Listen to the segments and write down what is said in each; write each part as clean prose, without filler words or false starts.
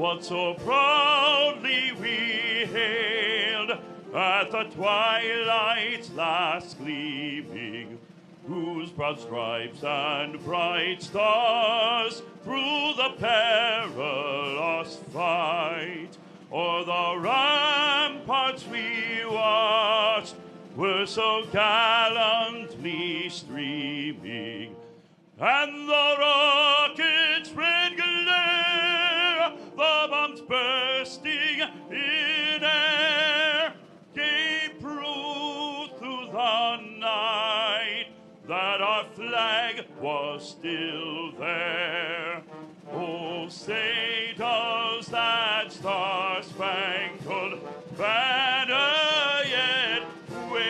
what so proudly we hailed at the twilight's last gleaming, whose broad stripes and bright stars through the perilous fight o'er the ramparts we watched were so gallantly streaming, and the rocket's red glare, the bombs bursting in air, gave proof through the night that our flag was still there. Oh, say does that star-spangled banner yet wave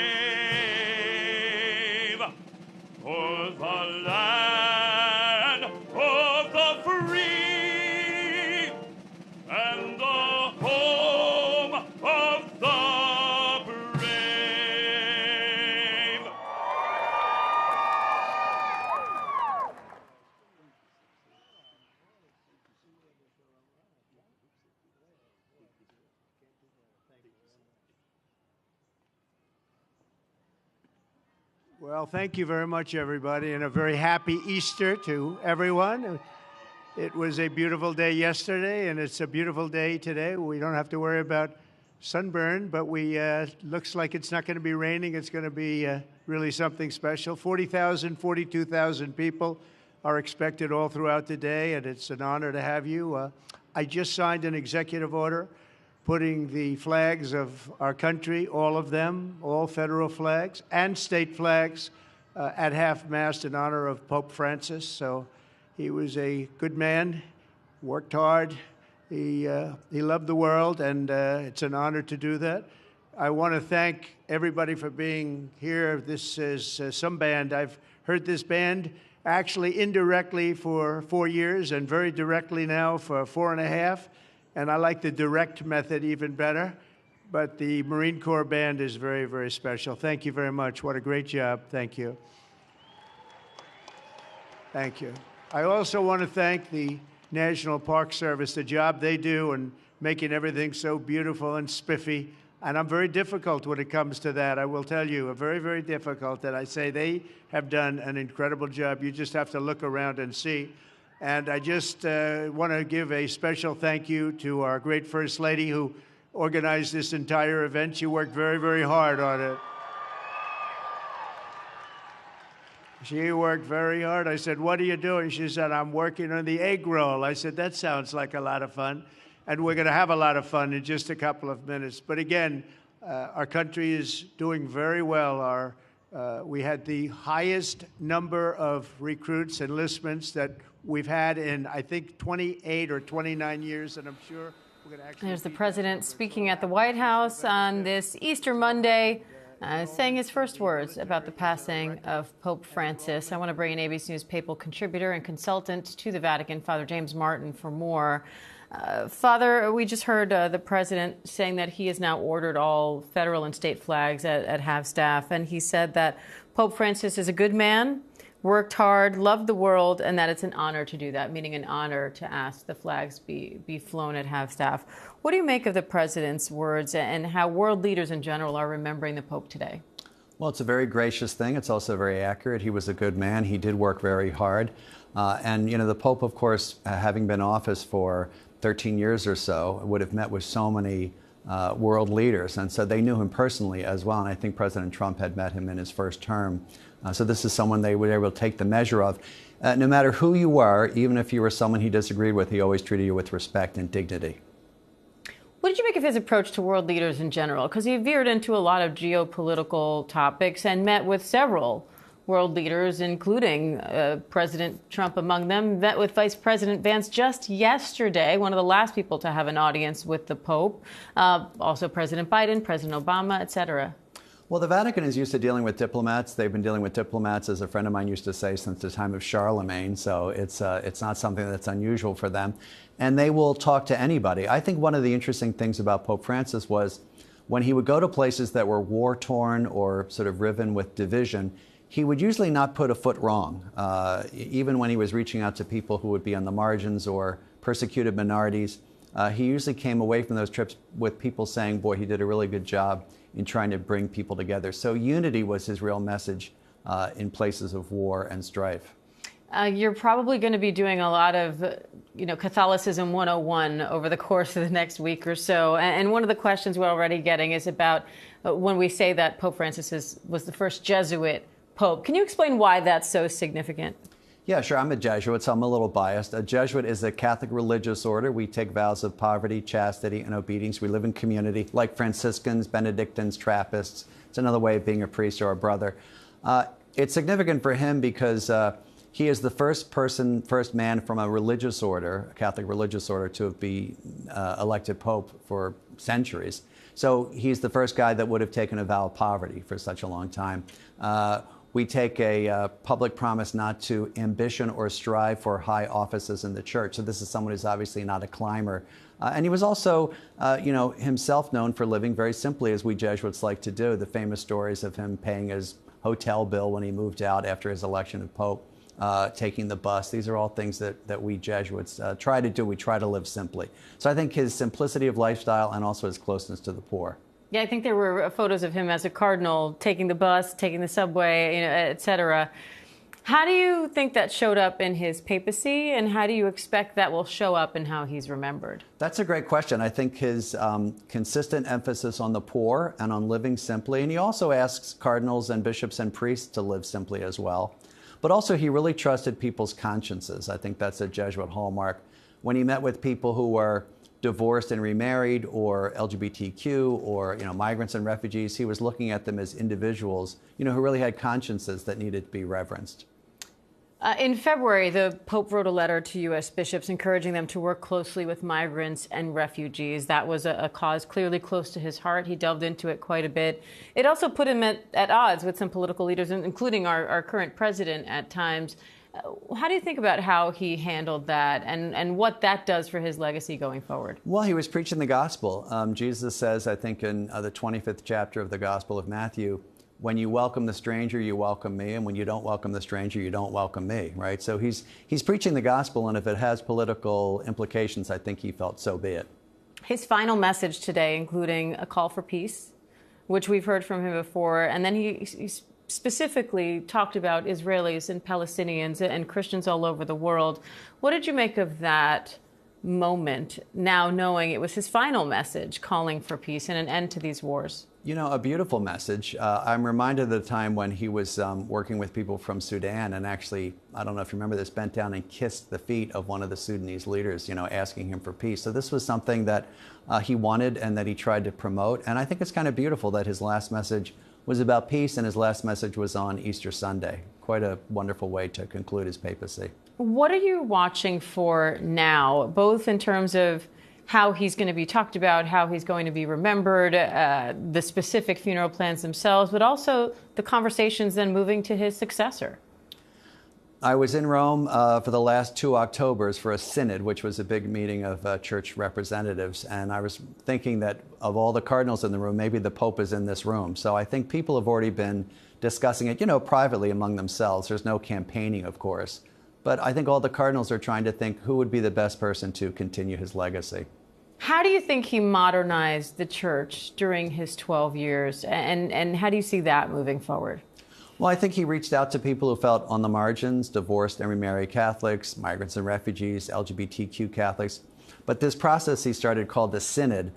o'er the land of the free and the home of the brave. Well, thank you very much, everybody, and a very happy Easter to everyone. It was a beautiful day yesterday, and it's a beautiful day today. We don't have to worry about sunburn, but looks like it's not going to be raining. It's going to be really something special. 40,000, 42,000 people are expected all throughout the day, and it's an honor to have you. I just signed an executive order putting the flags of our country, all of them, all federal flags and state flags, at half-mast in honor of Pope Francis. So he was a good man, worked hard. He loved the world, and it's an honor to do that. I want to thank everybody for being here. This is some band. I've heard this band actually indirectly for 4 years and very directly now for 4.5. And I like the direct method even better. But the Marine Corps Band is very, very special. Thank you very much. What a great job. Thank you. Thank you. I also want to thank the National Park Service, the job they do in making everything so beautiful and spiffy. And I'm very difficult when it comes to that, I will tell you. Very, very difficult. And I say they have done an incredible job. You just have to look around and see. And I just want to give a special thank you to our great First Lady who organized this entire event. She worked very, very hard on it. She worked very hard. I said, "What are you doing?" She said, "I'm working on the egg roll." I said, "That sounds like a lot of fun." And we're going to have a lot of fun in just a couple of minutes. But again, our country is doing very well. We had the highest number of recruits, enlistments that we've had in, I think, 28 or 29 years, and I'm sure we're going to actually... There's the president speaking at the White House on this Easter Monday, saying his first words about the passing of Pope Francis. I want to bring in ABC News papal contributor and consultant to the Vatican, Father James Martin, for more. Father, we just heard the president saying that he has now ordered all federal and state flags at half-staff, and he said that Pope Francis is a good man, worked hard, loved the world, and that it's an honor to do that, meaning an honor to ask the flags be flown at half-staff. What do you make of the president's words and how world leaders in general are remembering the Pope today? Well, it's a very gracious thing. It's also very accurate. He was a good man. He did work very hard. And, you know, the Pope, of course, having been in office for 13 years or so, would have met with so many world leaders. And so they knew him personally as well. And I think President Trump had met him in his first term. So this is someone they were able to take the measure of. No matter who you were, even if you were someone he disagreed with, he always treated you with respect and dignity. What did you make of his approach to world leaders in general? Because he veered into a lot of geopolitical topics and met with several world leaders, including President Trump among them, met with Vice President Vance just yesterday, one of the last people to have an audience with the Pope, also President Biden, President Obama, et cetera. Well, the Vatican is used to dealing with diplomats. They've been dealing with diplomats, as a friend of mine used to say, since the time of Charlemagne. So it's not something that's unusual for them. And they will talk to anybody. I think one of the interesting things about Pope Francis was when he would go to places that were war-torn or sort of riven with division, he would usually not put a foot wrong, even when he was reaching out to people who would be on the margins or persecuted minorities. he usually came away from those trips with people saying, boy, he did a really good job in trying to bring people together. So unity was his real message in places of war and strife. You're probably going to be doing a lot of, Catholicism 101 over the course of the next week or so. And one of the questions we're already getting is about when we say that Pope Francis was the first Jesuit Pope. Can you explain why that's so significant? Yeah, sure. I'm a Jesuit, so I'm a little biased. A Jesuit is a Catholic religious order. We take vows of poverty, chastity, and obedience. We live in community, like Franciscans, Benedictines, Trappists. It's another way of being a priest or a brother. It's significant for him because he is the first man from a religious order, a Catholic religious order, to be elected Pope for centuries. So he's the first guy that would have taken a vow of poverty for such a long time. We take a public promise not to ambition or strive for high offices in the church. So this is someone who's obviously not a climber. And he was also, himself known for living very simply, as we Jesuits like to do. The famous stories of him paying his hotel bill when he moved out after his election of Pope, taking the bus. These are all things that we Jesuits try to do. We try to live simply. So I think his simplicity of lifestyle and also his closeness to the poor. Yeah, I think there were photos of him as a cardinal, taking the bus, taking the subway, et cetera. How do you think that showed up in his papacy, and how do you expect that will show up in how he's remembered? That's a great question. I think his consistent emphasis on the poor and on living simply, and he also asks cardinals and bishops and priests to live simply as well. But also he really trusted people's consciences. I think that's a Jesuit hallmark. When he met with people who were divorced and remarried, or LGBTQ, or migrants and refugees, he was looking at them as individuals, who really had consciences that needed to be reverenced. In February, the Pope wrote a letter to U.S. bishops encouraging them to work closely with migrants and refugees. That was a cause clearly close to his heart. He delved into it quite a bit. It also put him at odds with some political leaders, including our current president at times. How do you think about how he handled that and what that does for his legacy going forward? Well, he was preaching the gospel. Jesus says, I think in the 25th chapter of the Gospel of Matthew, when you welcome the stranger, you welcome me, and when you don't welcome the stranger, you don't welcome me, right? So he's preaching the gospel, and if it has political implications, I think he felt so be it. His final message today, including a call for peace, which we've heard from him before, and then he specifically talked about Israelis and Palestinians and Christians all over the world. What did you make of that moment, now knowing it was his final message, calling for peace and an end to these wars? A beautiful message. I'm reminded of the time when he was working with people from Sudan and actually, I don't know if you remember this, bent down and kissed the feet of one of the Sudanese leaders, asking him for peace. So this was something that he wanted and that he tried to promote. And I think it's kind of beautiful that his last message was about peace and his last message was on Easter Sunday. Quite a wonderful way to conclude his papacy. What are you watching for now, both in terms of how he's going to be talked about, how he's going to be remembered, the specific funeral plans themselves, but also the conversations then moving to his successor? I was in Rome for the last 2 Octobers for a synod, which was a big meeting of church representatives. And I was thinking that of all the cardinals in the room, maybe the Pope is in this room. So I think people have already been discussing it, privately among themselves. There's no campaigning, of course. But I think all the cardinals are trying to think who would be the best person to continue his legacy. How do you think he modernized the church during his 12 years? And how do you see that moving forward? Well, I think he reached out to people who felt on the margins, divorced and remarried Catholics, migrants and refugees, LGBTQ Catholics. But this process he started called the Synod,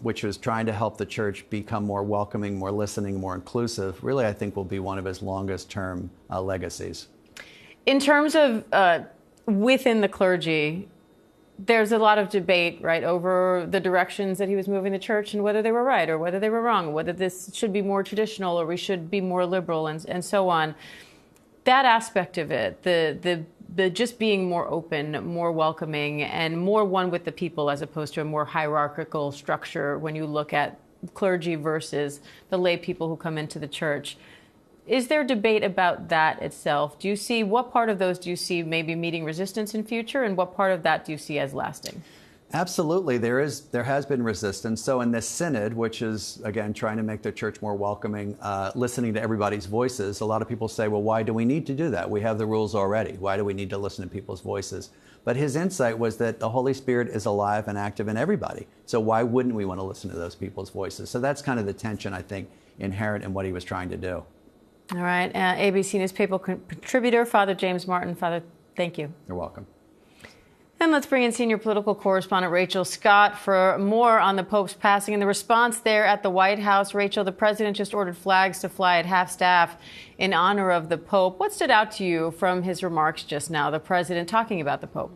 which was trying to help the church become more welcoming, more listening, more inclusive, really I think will be one of his longest term legacies. In terms of within the clergy, there's a lot of debate, right, over the directions that he was moving the church and whether they were right or whether they were wrong, whether this should be more traditional or we should be more liberal and so on. That aspect of it, the just being more open, more welcoming, and more one with the people as opposed to a more hierarchical structure when you look at clergy versus the lay people who come into the church. Is there debate about that itself? Do you see, what part of those do you see maybe meeting resistance in future, and what part of that do you see as lasting? Absolutely. There has been resistance. So in this synod, which is, again, trying to make the church more welcoming, listening to everybody's voices, a lot of people say, well, why do we need to do that? We have the rules already. Why do we need to listen to people's voices? But his insight was that the Holy Spirit is alive and active in everybody. So why wouldn't we want to listen to those people's voices? So that's kind of the tension, I think, inherent in what he was trying to do. All right. ABC News Papal contributor, Father James Martin. Father, thank you. You're welcome. And let's bring in senior political correspondent Rachel Scott for more on the Pope's passing and the response there at the White House. Rachel, the president just ordered flags to fly at half-staff in honor of the Pope. What stood out to you from his remarks just now, the president talking about the Pope?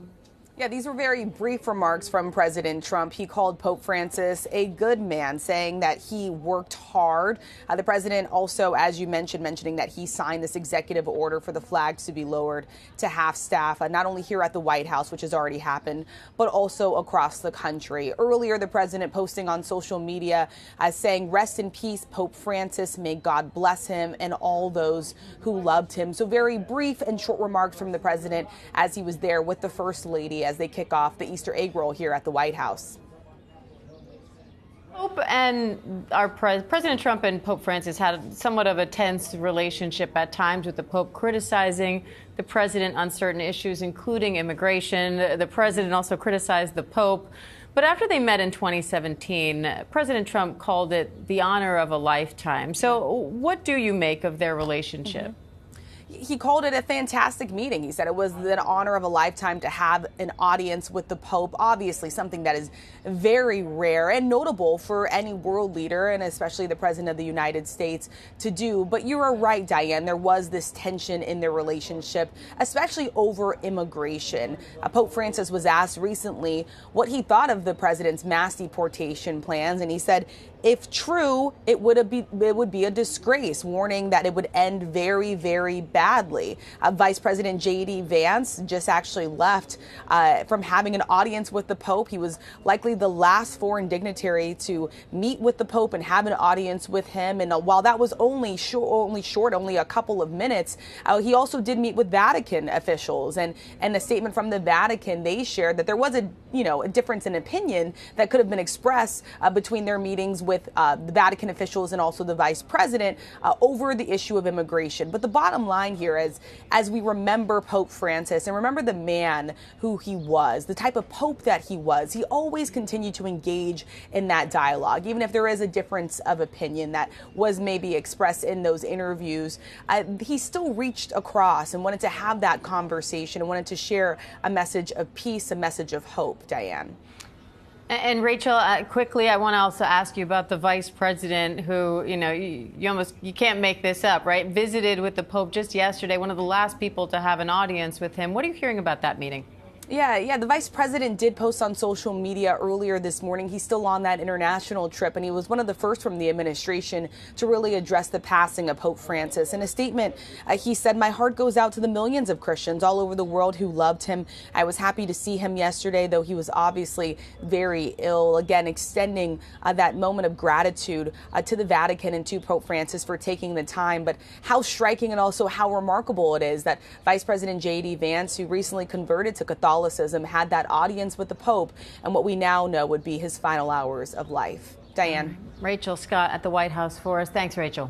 Yeah, these were very brief remarks from President Trump. He called Pope Francis a good man, saying that he worked hard. The president also, as you mentioned, mentioning that he signed this executive order for the flags to be lowered to half-staff, not only here at the White House, which has already happened, but also across the country. Earlier, the president posting on social media saying, "Rest in peace, Pope Francis. May God bless him and all those who loved him." So very brief and short remarks from the president as he was there with the First Lady as they kick off the Easter egg roll here at the White House. Pope and our President Trump and Pope Francis had somewhat of a tense relationship at times, with the Pope criticizing the president on certain issues, including immigration. The president also criticized the Pope. But after they met in 2017, President Trump called it the honor of a lifetime. So what do you make of their relationship? He called it a fantastic meeting. He said it was an honor of a lifetime to have an audience with the Pope. Obviously, something that is very rare and notable for any world leader, and especially the President of the United States, to do. But you are right, Diane. There was this tension in their relationship, especially over immigration. Pope Francis was asked recently what he thought of the president's mass deportation plans, and he said, if true, it would be a disgrace, warning that it would end very, very badly. Vice President J.D. Vance just actually left from having an audience with the Pope. He was likely the last foreign dignitary to meet with the Pope and have an audience with him. And while that was only a couple of minutes, he also did meet with Vatican officials. And a statement from the Vatican, they shared that there was a difference in opinion that could have been expressed between their meetings with the Vatican officials and also the vice president over the issue of immigration. But the bottom line here is, as we remember Pope Francis and remember the man who he was, the type of Pope that he was, he always continued to engage in that dialogue, even if there is a difference of opinion that was maybe expressed in those interviews. He still reached across and wanted to have that conversation and wanted to share a message of peace, a message of hope, Diane. And Rachel, quickly, I want to also ask you about the vice president who, you can't make this up, right? Visited with the Pope just yesterday, one of the last people to have an audience with him. What are you hearing about that meeting? Yeah, the vice president did post on social media earlier this morning. He's still on that international trip, and he was one of the first from the administration to really address the passing of Pope Francis. In a statement, he said, "My heart goes out to the millions of Christians all over the world who loved him. I was happy to see him yesterday, though he was obviously very ill." Again, extending that moment of gratitude to the Vatican and to Pope Francis for taking the time. But how striking and also how remarkable it is that Vice President J.D. Vance, who recently converted to Catholicism, had that audience with the Pope and what we now know would be his final hours of life. Diane. Rachel Scott at the White House for us. Thanks, Rachel.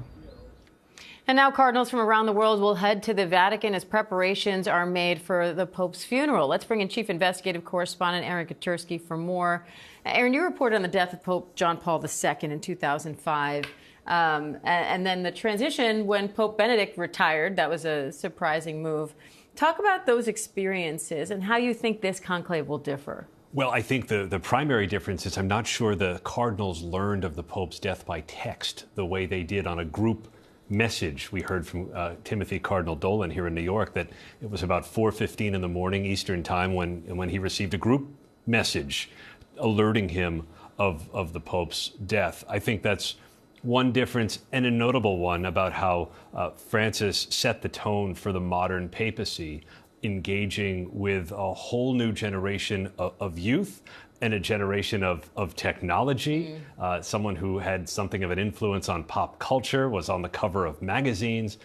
And now cardinals from around the world will head to the Vatican as preparations are made for the Pope's funeral. Let's bring in Chief Investigative Correspondent Aaron Katersky for more. Aaron, you reported on the death of Pope John Paul II in 2005. And then the transition when Pope Benedict retired. That was a surprising move. Talk about those experiences and how you think this conclave will differ. Well, I think the primary difference is I'm not sure the cardinals learned of the Pope's death by text the way they did on a group message. We heard from Timothy Cardinal Dolan here in New York that it was about 4:15 in the morning Eastern time when he received a group message alerting him of the Pope's death. I think that's one difference, and a notable one, about how Francis set the tone for the modern papacy, engaging with a whole new generation of youth and a generation of technology. Someone who had something of an influence on pop culture, was on the cover of magazines.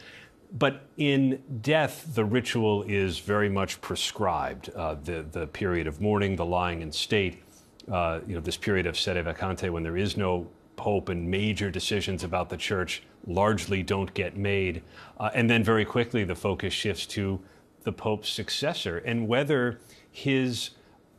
But in death, the ritual is very much prescribed. The period of mourning, the lying in state, this period of sede vacante when there is no Pope and major decisions about the church largely don't get made. And then very quickly, the focus shifts to the Pope's successor and whether his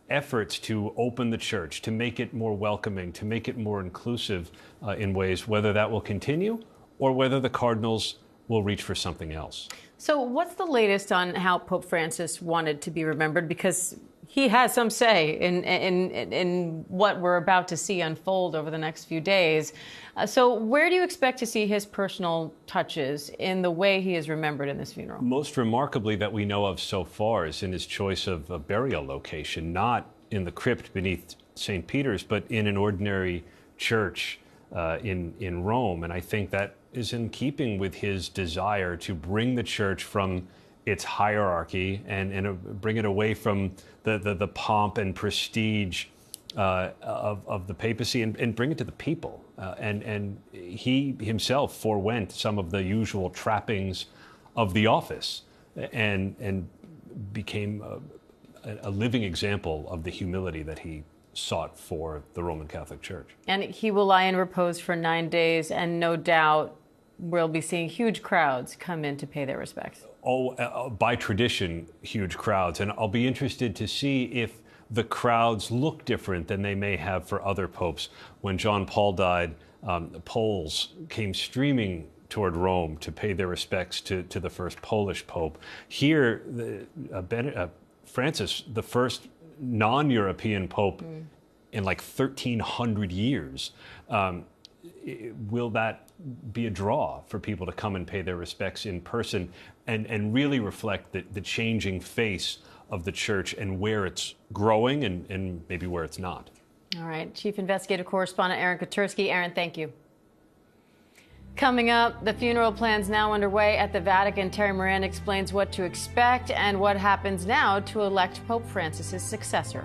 efforts to open the church, to make it more welcoming, to make it more inclusive in ways, whether that will continue or whether the cardinals will reach for something else. So what's the latest on how Pope Francis wanted to be remembered? Because he has some say in what we're about to see unfold over the next few days. So where do you expect to see his personal touches in the way he is remembered in this funeral? Most remarkably that we know of so far is in his choice of a burial location, not in the crypt beneath St. Peter's, but in an ordinary church in Rome. And I think that is in keeping with his desire to bring the church from its hierarchy and bring it away from the pomp and prestige of the papacy and bring it to the people. And he himself forewent some of the usual trappings of the office and became a living example of the humility that he sought for the Roman Catholic Church. And he will lie in repose for 9 days, and no doubt we'll be seeing huge crowds come in to pay their respects. By tradition, huge crowds. And I'll be interested to see if the crowds look different than they may have for other popes. When John Paul died, Poles came streaming toward Rome to pay their respects to the first Polish pope. Here, Francis, the first non-European pope in like 1,300 years. Will that be a draw for people to come and pay their respects in person and really reflect the changing face of the church and where it's growing and maybe where it's not? All right. Chief Investigative Correspondent Aaron Katersky. Aaron, thank you. Coming up, the funeral plans now underway at the Vatican. Terry Moran explains what to expect and what happens now to elect Pope Francis' successor.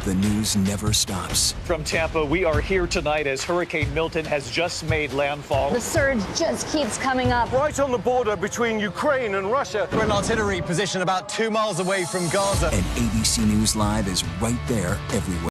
The news never stops. From Tampa, we are here tonight as Hurricane Milton has just made landfall. The surge just keeps coming up. Right on the border between Ukraine and Russia. We're in artillery position about 2 miles away from Gaza. And ABC News Live is right there everywhere.